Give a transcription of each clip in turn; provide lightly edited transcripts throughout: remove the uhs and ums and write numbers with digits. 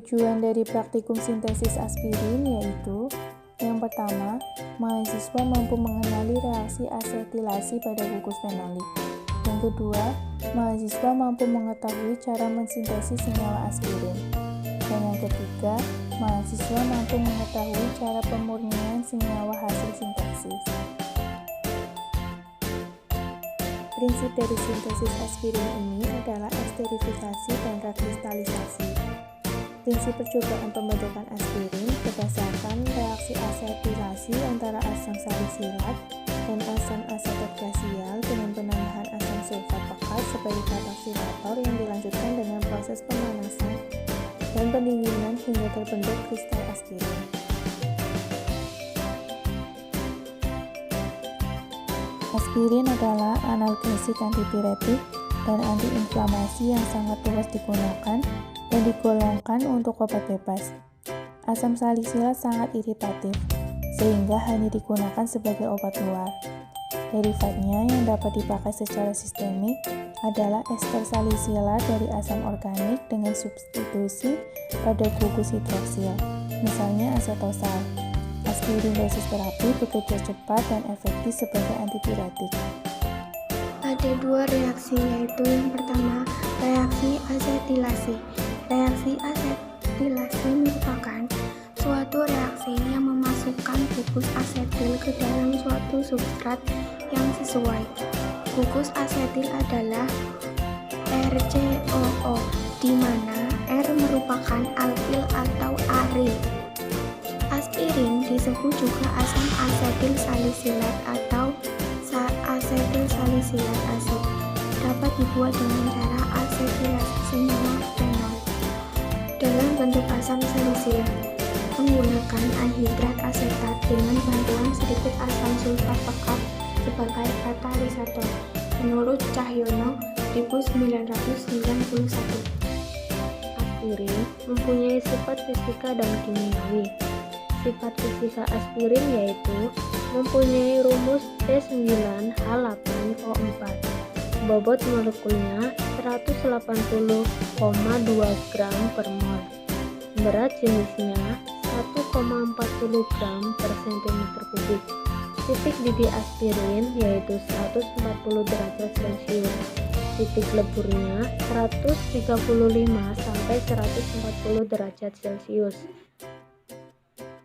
Tujuan dari praktikum sintesis aspirin yaitu: yang pertama, mahasiswa mampu mengenali reaksi asetilasi pada gugus fenolik. Yang kedua, mahasiswa mampu mengetahui cara mensintesis senyawa aspirin. Dan yang ketiga, mahasiswa mampu mengetahui cara pemurnian senyawa hasil sintesis. Prinsip dari sintesis aspirin ini adalah esterifikasi dan rekristalisasi. Prinsip percobaan pembentukan aspirin berdasarkan reaksi asetilasi antara asam salisilat dan asam asetat glasial dengan penambahan asam sulfat pekat sebagai kataksilator yang dilanjutkan dengan proses pemanasan dan pendinginan hingga terbentuk kristal aspirin. Aspirin adalah analgesik antipiretik dan antiinflamasi yang sangat luas digunakan dan digolongkan untuk obat bebas. Asam salisilat sangat iritatif, sehingga hanya digunakan sebagai obat luar. Derivatnya yang dapat dipakai secara sistemik adalah ester salisilat dari asam organik dengan substitusi pada gugus hidroksil, misalnya asetosal. Aspirin dosis terapi bekerja cepat dan efektif sebagai antipiretik. Ada dua reaksi, yaitu yang pertama, reaksi asetilasi. Reaksi asetilasi merupakan suatu reaksi yang memasukkan gugus asetil ke dalam suatu substrat yang sesuai. Gugus asetil adalah RCOO, di mana R merupakan alkil atau aril. Aspirin disebut juga asam asetil salisilat atau asetil salisilat asid. Dapat dibuat dengan cara asetilasi senyawa fenol dalam bentuk asam salisilat menggunakan anhidrat asetat dengan bantuan sedikit asam sulfat pekat sebagai katalisator, menurut Cahyono 1991. Aspirin mempunyai sifat fisika dan kimiawi. Sifat fisika aspirin yaitu mempunyai rumus C9H8O4. Bobot molekulnya 180,2 gram per mol. Berat jenisnya 1,40 gram per cm kubik. Titik didih aspirin yaitu 140 derajat Celcius. Titik leburnya 135 sampai 140 derajat Celcius.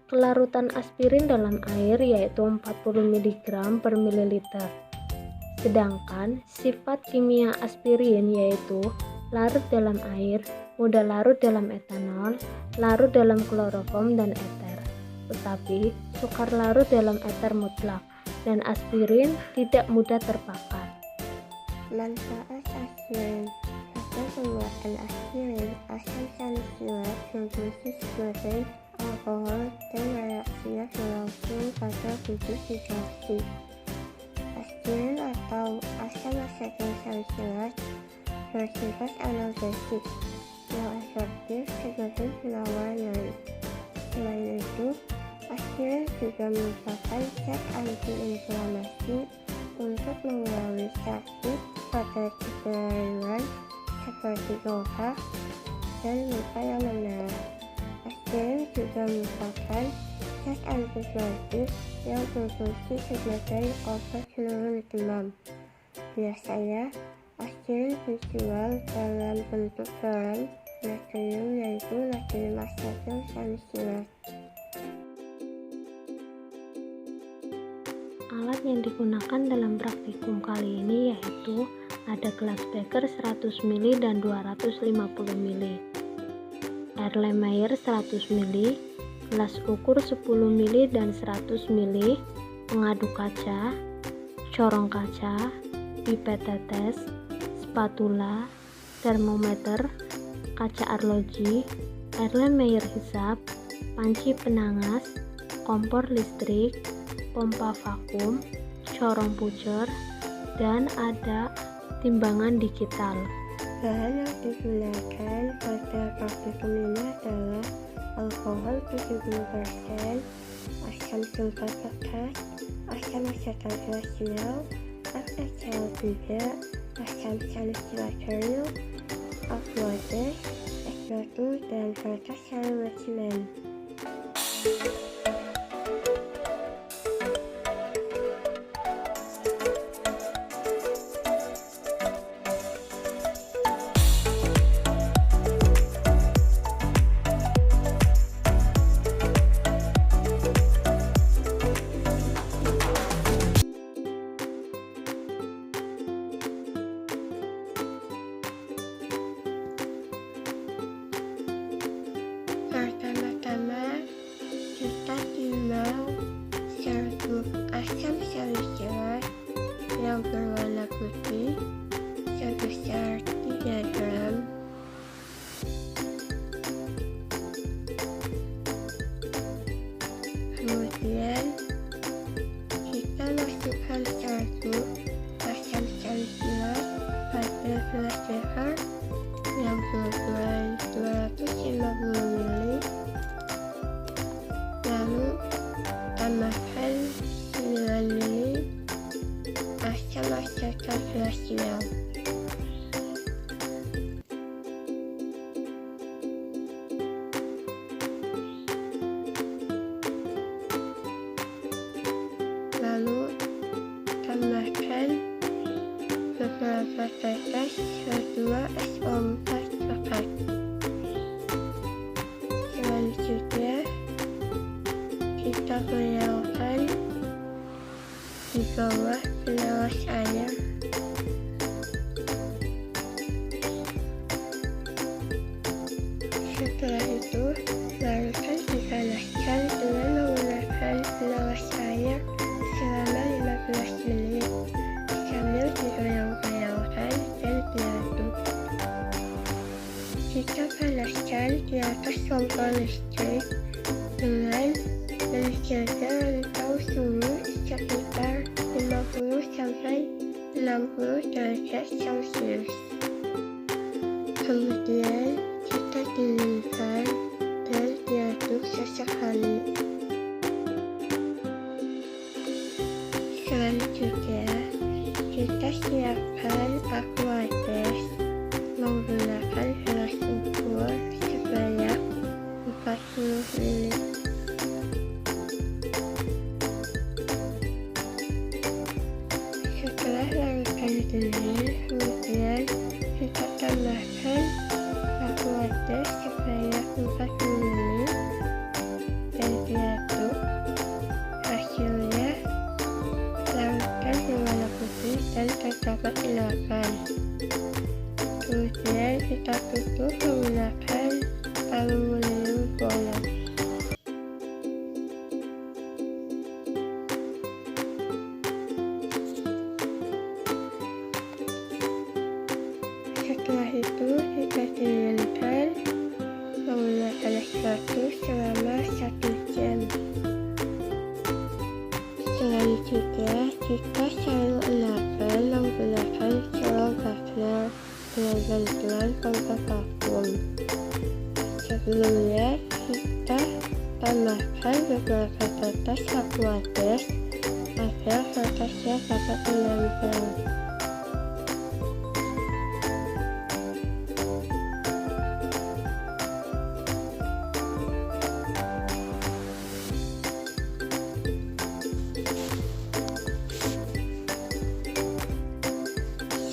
Kelarutan aspirin dalam air yaitu 40 mg per mililiter. Sedangkan sifat kimia aspirin yaitu larut dalam air, mudah larut dalam etanol, larut dalam kloroform dan eter. Tetapi sukar larut dalam eter mutlak dan aspirin tidak mudah terbakar. Manfaat aspirin. Pada pembuatan aspirin, asam salisilat berfungsi sebagai alkohol dan reaksinya berlangsung pada gugus hidroksi. Aspirin atau asam asetil salisilat bersifat analgesik yang efektif sebagai penawar nyeri. Selain itu, aspirin juga merupakan zat antiinflamasi untuk mengurangi sakit pada cedera ringan seperti luka dan luka yang mendarah. Aspirin juga merupakan zat antibiotik yang berfungsi sebagai obat penurun demam. Biasanya, aspirin dijual dalam bentuk garam natrium yaitu natrium asetil salisilat. Alat yang digunakan dalam praktikum kali ini yaitu ada gelas beker 100 ml dan 250 ml, Erlenmeyer 100 ml, gelas ukur 10 ml dan 100 ml, pengaduk kaca, corong kaca, pipet tetes, spatula, termometer, kaca arloji, Erlenmeyer hisap, panci penangas, kompor listrik, pompa vakum, corong pucer, dan ada timbangan digital. Bahan yang digunakan pada praktikum ini adalah alkohol 70%, asam sulfat pekat, asam asetat glasial, FeCl3, asam salisilat aqueous, aqueous, batu dan kertas selalu bersemen. Pertama-tama kita timbang serbuk asam salisilat yang berwarna putih sebesar 3 gram. Kemudian kita masukkan serbuk asam salisilat pada gelas beker yang berukuran 250 ml, lalu tambahkan 9 ml asam asetat glasial. Lalu tambahkan beberapa tetes H2SO4 coklat. Selanjutnya kita goyangkan di bawah penawas air. Setelah itu larutkan dipanaskan dengan menggunakan penawas air selama 15 menit sambil digoyang-goyangkan dan diaduk. Kita panaskan di atas kompor listrik dengan menjaga rentang suhu sekitar 50-60 derajat Celcius. Kemudian kita dinginkan dan diaduk sesekali. Selanjutnya kita siapkan aquatex menggunakan gelas ukur sebanyak 40 ml. Setelah larutan dingin, kemudian kita tambahkan aquatex sebanyak 40 ml dan diaduk. Hasilnya larutan berwarna putih dan terdapat endapan. Kemudian kita tutup menggunakan aluminium foil. Setelah itu kita dinginkan menggunakan es batu selama 1 jam. Selanjutnya kita selalu endapan menggunakan celor Gardner dengan bantuan pompa vakum. Sebelumnya kita tambahkan beberapa tetes aquatex agar kertasnya dapat menempel.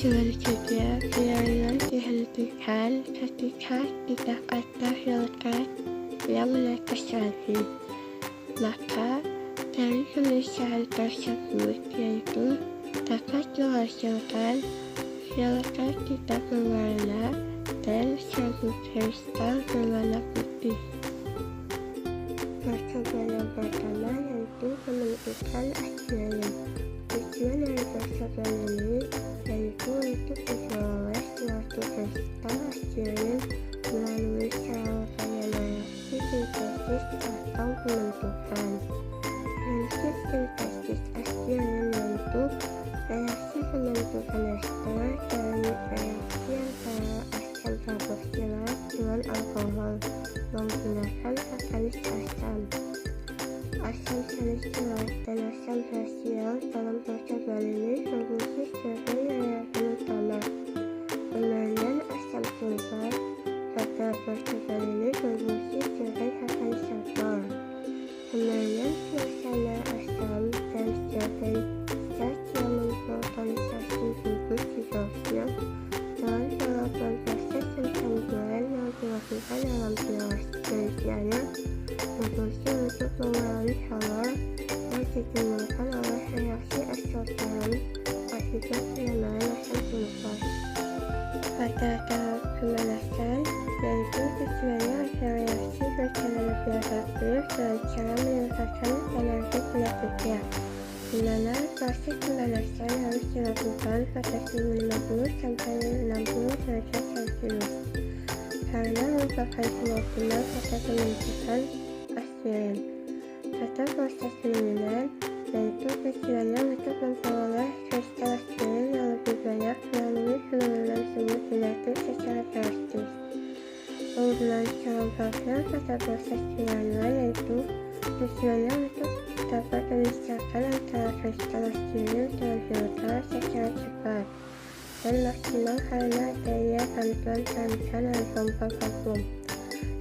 Selanjutnya biarlah dihentikan ketika tidak ada lekat yang menetes lagi. Maka dari pemisahan tersebut yaitu dapat menghasilkan lekat tidak berwarna dan serbuk kristal berwarna putih. Percobaan yang pertama yaitu menentukan asyik. Tujuan dari percobaan ini yaitu untuk memperoleh suatu kristal asyik melalui serangkaian reaksi sintesis atau pembentukan. Prinsip sintesis asyik yaitu reaksi pembentukan ester dari reaksi antara asam karboksilat dengan alkohol menggunakan katalis asam. Asam salisilat dan asam glasial dalam percobaan ini berfungsi sebagai reagen utama. Pemberian asam sulfat pada juga penambahan asam sulfur. Pada tahap pemanasan, yaitu tujuannya adalah reaksi berjalan lebih efektif dengan cara meningkatkan energi kinetika, di mana proses pemanasan harus dilakukan pada suhu 50–60 derajat Celcius, karena merupakan sebuah benar pada pembentukan aspirin. Pada proses pendinginan, yaitu tujuannya untuk memperoleh kristal aspirin yang lebih banyak melalui penurunan suhu kinetik secara drastis. Penggunaan serum partner pada proses penyaringan yaitu tujuannya untuk dapat memisahkan antara kristal aspirin dengan filter secara cepat dan maksimal karena adanya bantuan tarikan dari pompa vakum.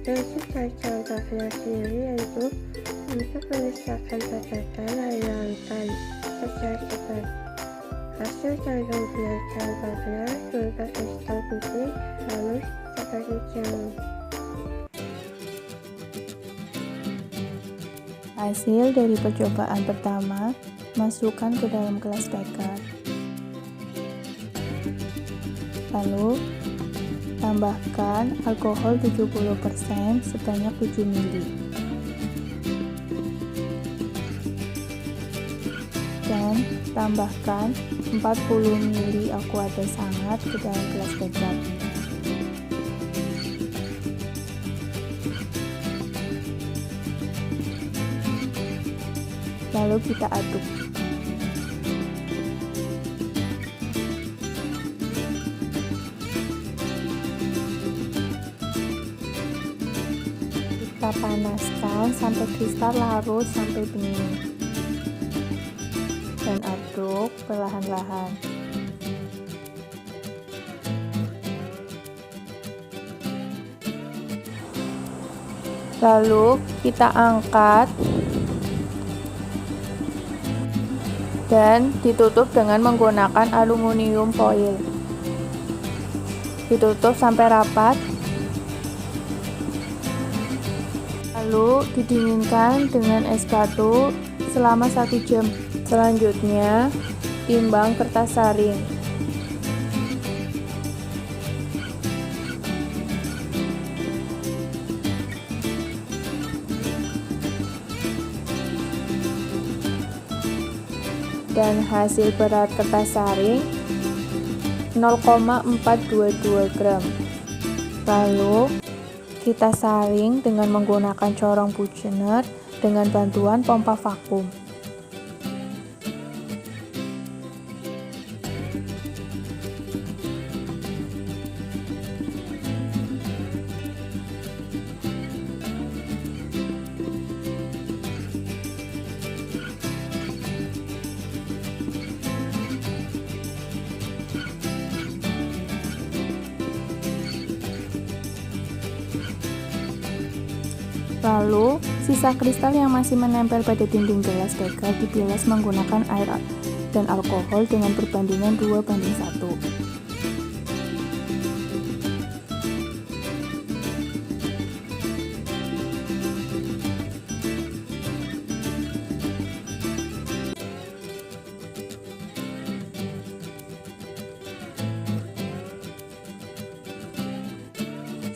Prinsip dari serum partner sendiri yaitu untuk memisahkan padatan dari larutan secara cepat. Hasil dari penggunaan serum partner berupa kristal putih halus seperti jarum. Hasil dari percobaan pertama, masukkan ke dalam gelas beker. Lalu, tambahkan alkohol 70% sebanyak 7 ml. Dan tambahkan 40 ml aqueous hangat ke dalam gelas beker. Lalu kita aduk. Kita panaskan sampai kristal larut sampai bening. Dan aduk perlahan-lahan. Lalu kita angkat dan ditutup dengan menggunakan aluminium foil. Ditutup sampai rapat. Lalu didinginkan dengan es batu selama 1 jam. Selanjutnya, timbang kertas saring. Dan hasil berat kertas saring 0,422 gram. Lalu kita saring dengan menggunakan corong Buchener dengan bantuan pompa vakum. Lalu, sisa kristal yang masih menempel pada dinding gelas beker dibilas menggunakan air dan alkohol dengan perbandingan 2:1.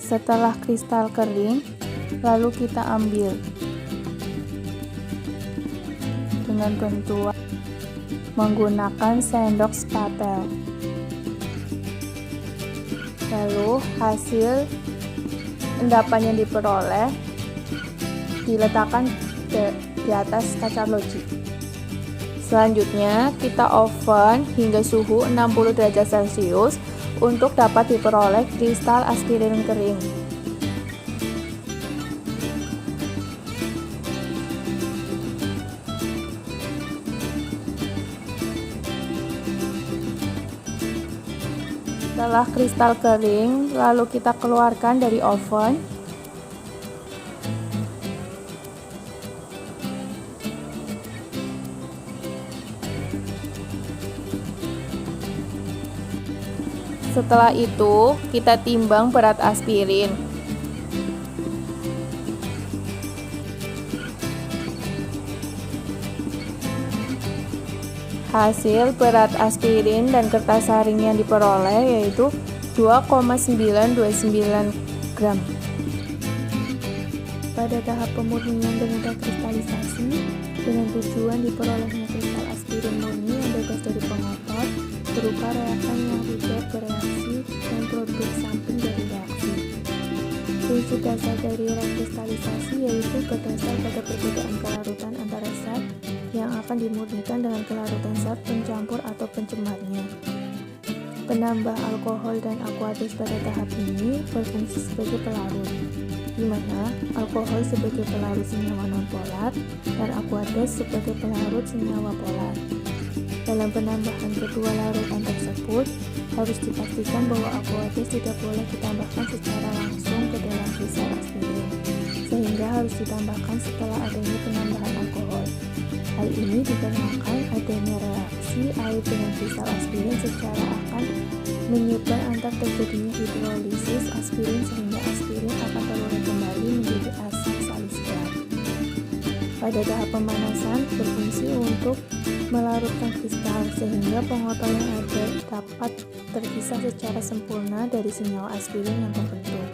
Setelah kristal kering, lalu kita ambil dengan bantuan menggunakan sendok spatel. Lalu hasil endapan yang diperoleh diletakkan di atas kaca loji. Selanjutnya kita oven hingga suhu 60 derajat Celcius untuk dapat diperoleh kristal aspirin kering. Setelah kristal kering, lalu kita keluarkan dari oven. Setelah itu, kita timbang berat aspirin. Hasil berat aspirin dan kertas saring yang diperoleh yaitu 2,929 gram. Pada tahap pemurnian dengan rekristalisasi, dengan tujuan diperolehnya kristal aspirin murni yang bebas dari pengotor, berupa reakan yang tidak bereaksi dan produk samping dari reaksi. Prinsip dasar dari rekristalisasi yaitu berdasar pada perbedaan kelarutan antara zat yang akan dimurnikan dengan kelarutan zat pencampur atau pencemarnya. Penambah alkohol dan aqueous pada tahap ini berfungsi sebagai pelarut, di mana alkohol sebagai pelarut senyawa nonpolar dan aqueous sebagai pelarut senyawa polar. Dalam penambahan kedua larutan tersebut, harus dipastikan bahwa aqueous tidak boleh ditambahkan secara langsung ke dalam kristal aspirin, sehingga harus ditambahkan setelah adanya penambahan alkohol. Hal ini dikarenakan adanya reaksi air dengan kristal aspirin secara akan menyebar antar terjadinya hidrolisis aspirin sehingga aspirin akan terurai kembali menjadi asam salisilat. Pada tahap pemanasan berfungsi untuk melarutkan kristal sehingga pengotor yang ada dapat terpisah secara sempurna dari senyawa aspirin yang terbentuk.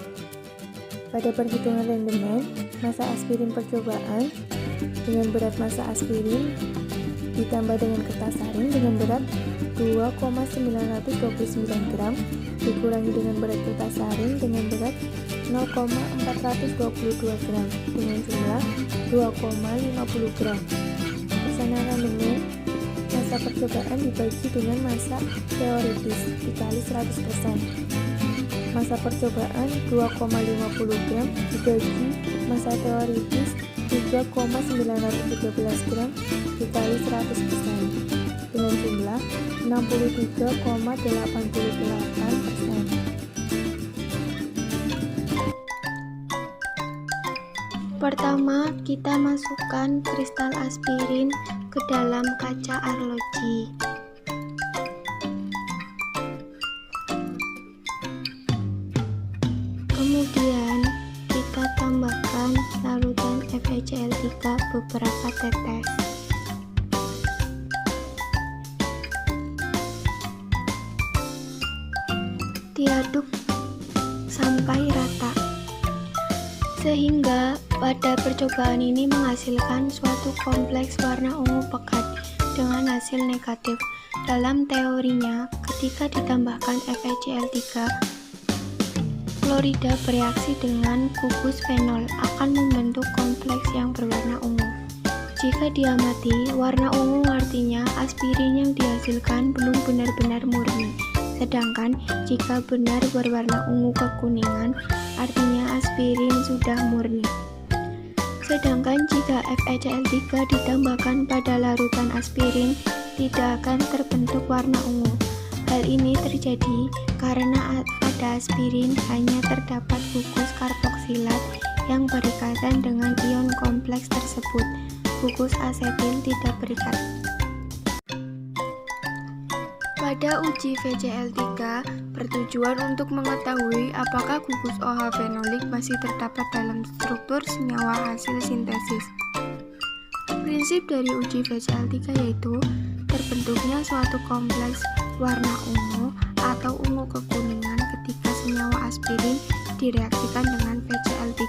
Pada perhitungan rendemen, massa aspirin percobaan dengan berat massa aspirin ditambah dengan kertas saring dengan berat 2,929 gram dikurangi dengan berat kertas saring dengan berat 0,422 gram dengan jumlah 2,50 gram. Persamaan rendemen massa percobaan dibagi dengan massa teoritis dikali 100%. Massa percobaan 2,50 gram dibagi massa teoritis 3,913 gram dikali 100% dengan jumlah 63,88%. Pertama, kita masukkan kristal aspirin ke dalam kaca arloji. Kemudian, kita tambahkan larutan FeCl3 beberapa tetes. Diaduk sampai rata, sehingga pada percobaan ini menghasilkan suatu kompleks warna ungu pekat dengan hasil negatif. Dalam teorinya, ketika ditambahkan FeCl3, klorida bereaksi dengan gugus fenol akan membentuk kompleks yang berwarna ungu. Jika diamati, warna ungu artinya aspirin yang dihasilkan belum benar-benar murni. Sedangkan jika benar berwarna ungu kekuningan, artinya aspirin sudah murni. Sedangkan jika FeCl3 ditambahkan pada larutan aspirin, tidak akan terbentuk warna ungu. Hal ini terjadi karena pada aspirin hanya terdapat gugus karboksilat yang berikatan dengan ion kompleks tersebut. Gugus asetil tidak berikat. Pada uji FeCl3 bertujuan untuk mengetahui apakah gugus OH fenolik masih terdapat dalam struktur senyawa hasil sintesis. Prinsip dari uji FeCl3 yaitu terbentuknya suatu kompleks warna ungu atau ungu kekuningan ketika senyawa aspirin direaksikan dengan FeCl3.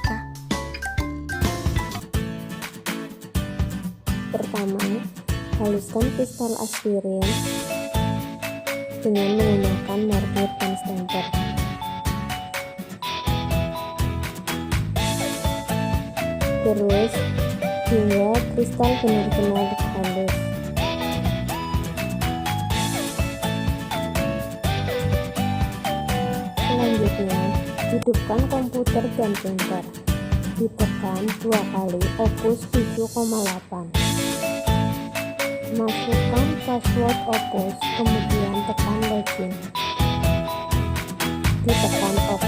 Pertama, haluskan kristal aspirin dengan menggunakan mortir dan stamper. Terus, hingga kristal benar-benar halus. Selanjutnya, hidupkan komputer dan printer. Ditekan 2 kali Opus 7,8. Masukkan password Opus, kemudian tekan login. Ditekan OK,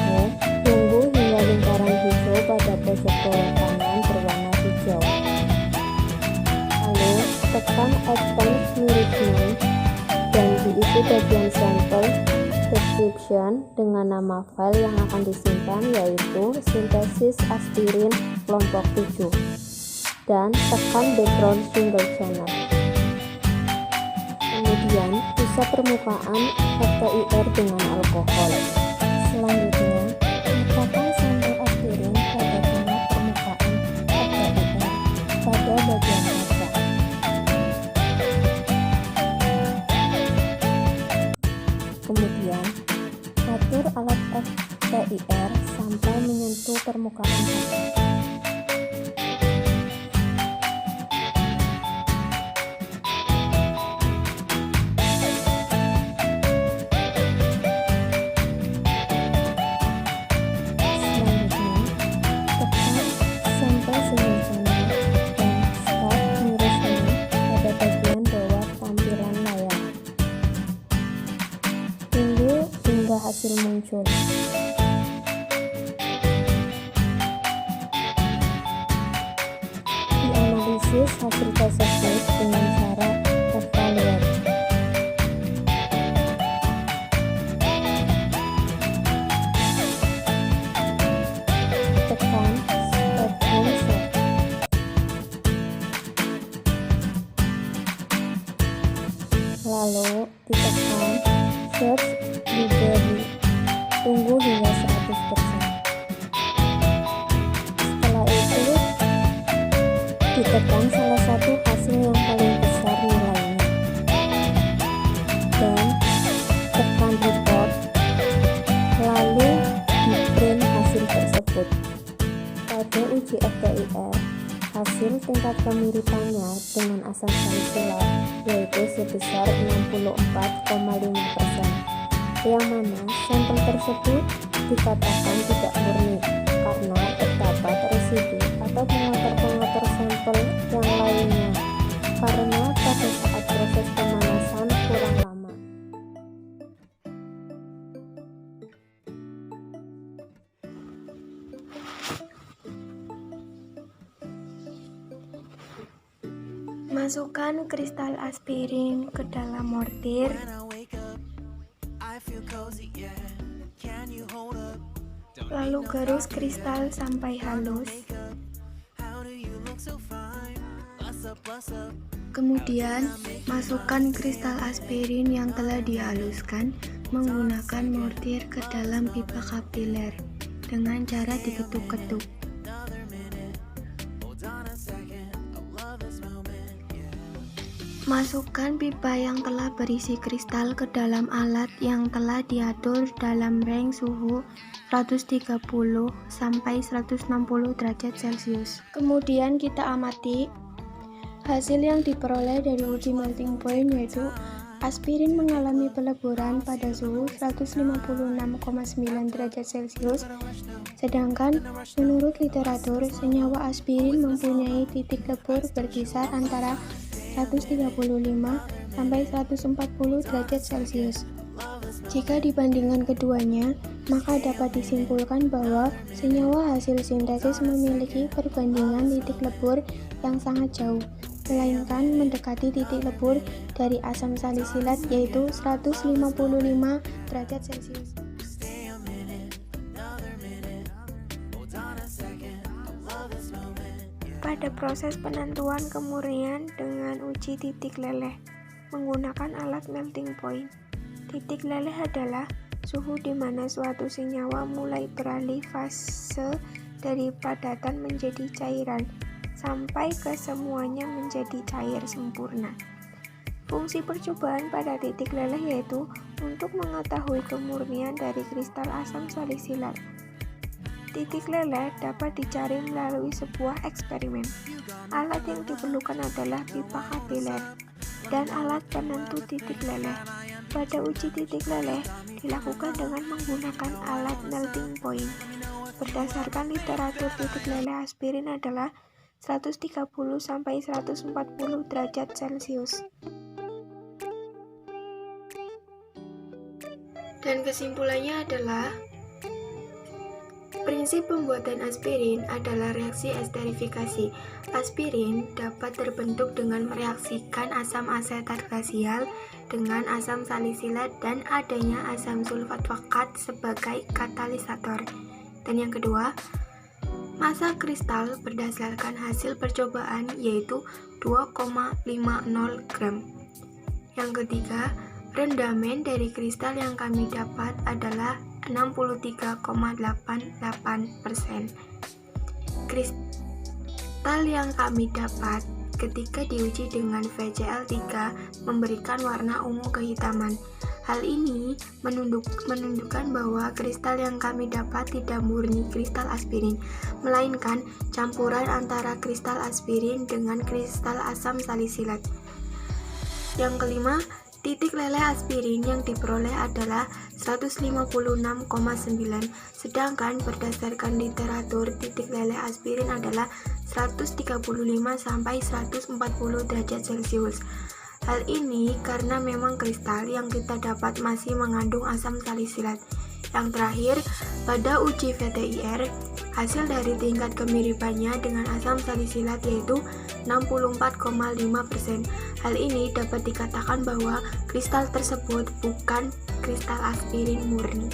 tunggu hingga lingkaran hijau pada pojok bawah kanan berwarna hijau. Lalu, tekan Open Nourishment dan diisi bagian sampel description dengan nama file yang akan disimpan yaitu sintesis aspirin kelompok 7 dan tekan background single channel. Kemudian bisa permukaan FTIR dengan alkohol. Selanjutnya, letakkan sampel aspirin pada tengah permukaan FTIR pada bagian kaca. Kemudian, atur alat FTIR sampai menyentuh permukaan kaca. Hasil muncul. Dianalisis hasil tersebut dengan cara evaluate. Tekan spectrum set. Lalu ditekan search library. Tunggu hingga 100%. Setelah itu, ditekan salah satu hasil yang paling besar nilainya. Dan tekan report, lalu di-print hasil tersebut. Pada uji FTIR, hasil tingkat kemiripannya dengan asam salisilat yaitu sebesar 64,5%. Yang mana sampel tersebut dikatakan tidak murni karena terdapat residu atau pengotor-pengotor sampel yang lainnya karena pada saat proses pemanasan kurang lama. Masukkan kristal aspirin ke dalam mortir. Lalu gerus kristal sampai halus. Kemudian, masukkan kristal aspirin yang telah dihaluskan menggunakan mortir ke dalam pipa kapiler dengan cara diketuk-ketuk. Masukkan pipa yang telah berisi kristal ke dalam alat yang telah diatur dalam range suhu 130 sampai 160 derajat Celcius. Kemudian kita amati hasil yang diperoleh dari uji melting point, yaitu aspirin mengalami peleburan pada suhu 156,9 derajat Celcius, sedangkan menurut literatur senyawa aspirin mempunyai titik lebur berkisar antara 135 sampai 140 derajat Celcius. Jika dibandingkan keduanya, maka dapat disimpulkan bahwa senyawa hasil sintesis memiliki perbandingan titik lebur yang sangat jauh, melainkan mendekati titik lebur dari asam salisilat yaitu 155 derajat Celcius. Pada proses penentuan kemurnian dengan uji titik leleh menggunakan alat melting point. Titik leleh adalah suhu di mana suatu senyawa mulai beralih fase dari padatan menjadi cairan sampai ke semuanya menjadi cair sempurna. Fungsi percobaan pada titik leleh yaitu untuk mengetahui kemurnian dari kristal asam salisilat. Titik leleh dapat dicari melalui sebuah eksperimen. Alat yang diperlukan adalah pipa kapiler dan alat penentu titik leleh. Pada uji titik leleh dilakukan dengan menggunakan alat melting point. Berdasarkan literatur, titik leleh aspirin adalah 130 sampai 140 derajat Celcius. Dan kesimpulannya adalah prinsip pembuatan aspirin adalah reaksi esterifikasi. Aspirin dapat terbentuk dengan mereaksikan asam asetat glasial dengan asam salisilat dan adanya asam sulfat fakat sebagai katalisator. Dan yang kedua, massa kristal berdasarkan hasil percobaan yaitu 2,50 gram. Yang ketiga, rendamen dari kristal yang kami dapat adalah 63,88%. Kristal yang kami dapat ketika diuji dengan VCl3 memberikan warna ungu kehitaman. Hal ini menunjukkan bahwa kristal yang kami dapat tidak murni kristal aspirin, melainkan campuran antara kristal aspirin dengan kristal asam salisilat. Yang kelima, titik leleh aspirin yang diperoleh adalah 156,9, sedangkan berdasarkan literatur titik leleh aspirin adalah 135 sampai 140 derajat Celcius. Hal ini karena memang kristal yang kita dapat masih mengandung asam salisilat. Yang terakhir, pada uji VTIR, hasil dari tingkat kemiripannya dengan asam salisilat yaitu 64,5%. Hal ini dapat dikatakan bahwa kristal tersebut bukan kristal aspirin murni.